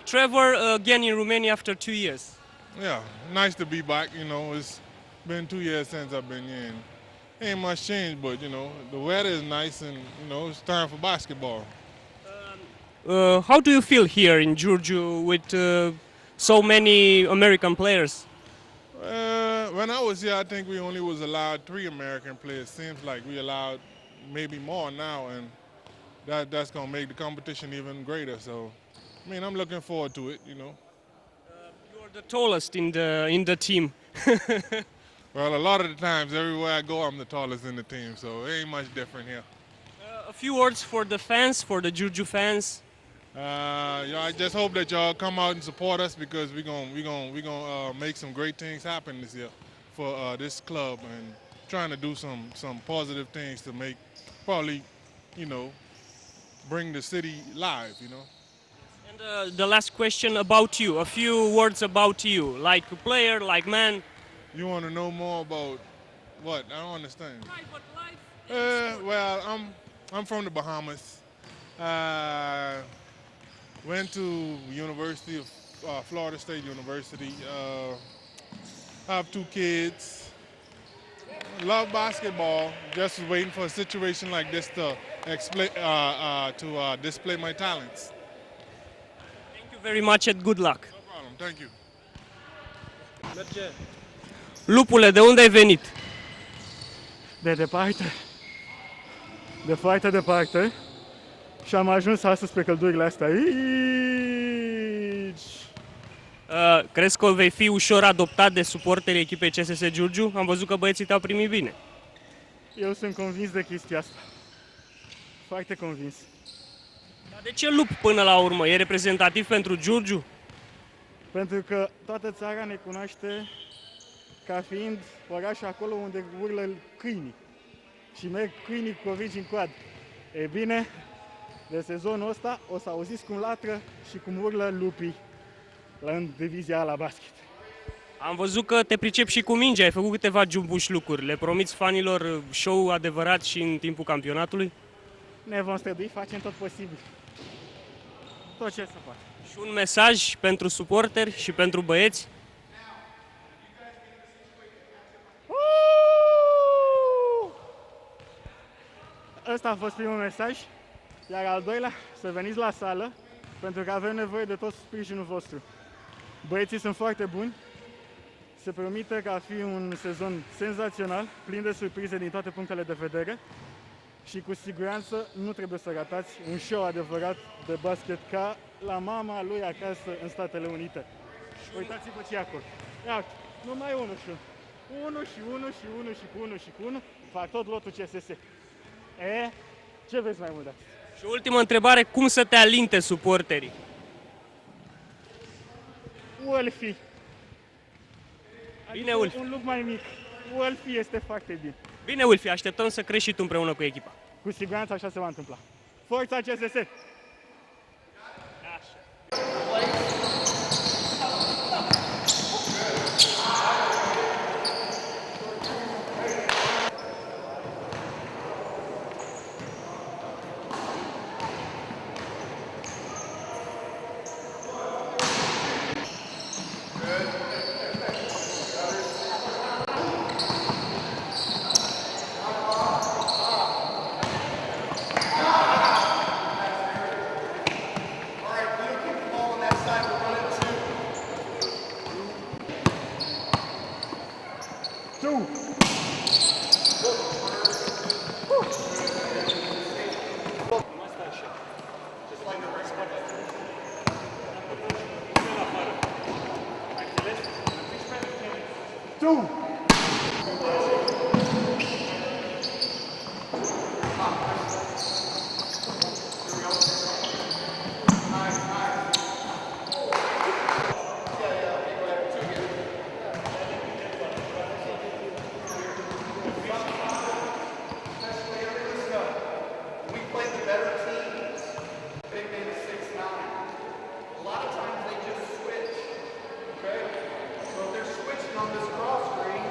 Trevor, again in Romania after 2 years. Yeah, nice to be back. It's been 2 years since I've been here. And ain't much change, but the weather is nice, and it's time for basketball. How do you feel here in Giurgiu with so many American players? When I was here, I think we only was allowed 3 American players. Seems like we allowed maybe more now, and that's gonna make the competition even greater. So, I mean, I'm looking forward to it. You are the tallest in the team. Well, a lot of the times, everywhere I go, I'm the tallest in the team, so it ain't much different here. A few words for the fans, for the Giurgiu fans. I just hope that y'all come out and support us because we gonna make some great things happen this year for this club and trying to do some positive things to make probably you know bring the city live. And the last question about you. A few words about you, like a player, like man. You want to know more about what? I don't understand. Private life. Well, I'm from the Bahamas. Uh, Went to University of Florida State University. Have 2 kids. Love basketball. Just was waiting for a situation like this to display my talents. Thank you very much and good luck. No problem. Thank you. Lupule, de unde ai venit? De departe, de foarte departe, și am ajuns astăzi pe căldurile astea aici. Crezi că vei fi ușor adoptat de suporterii echipei CSS Giurgiu? Am văzut că băieții te-au primit bine. Eu sunt convins de chestia asta. Foarte convins. Dar de ce Lup până la urmă? E reprezentativ pentru Giurgiu? Pentru că toată țara ne cunoaște ca fiind orașul acolo unde urlă câinii. Și merg câinii cu corigi în coadă. E bine, de sezonul ăsta o să auziți cum latră și cum urlă lupii în divizia la basket. Am văzut că te pricepi și cu mingea, ai făcut câteva jumbuș lucruri. Le promiți fanilor show adevărat și în timpul campionatului? Ne vom strădui, facem tot posibil. Tot ce se poate. Și un mesaj pentru suporteri și pentru băieți? Ăsta a fost primul mesaj, iar al doilea, să veniți la sală, pentru că avem nevoie de tot sprijinul vostru. Băieții sunt foarte buni, se promite că a fi un sezon senzațional, plin de surprize din toate punctele de vedere și cu siguranță nu trebuie să ratați un show adevărat de basket ca la mama lui acasă în Statele Unite. Uitați-vă ce e acolo. Ia, numai unul și unul și unul și unul și cu unul și cu unul, fac tot lotul CSS. Ce vreți mai mult de asta? Și ultima întrebare, cum să te alinte suporterii? Wolfi. Bine, Wolfi. Un loc mai mic. Wolfi este foarte bine. Bine, Wolfi, așteptăm să crești și tu împreună cu echipa. Cu siguranță așa se va întâmpla. Forța CSS! On this cross screen,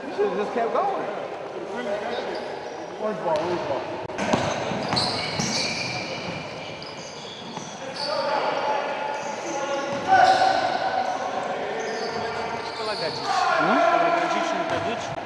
You should have just kept going. Orange ball, orange ball. La gagici. La gagici nu te duci?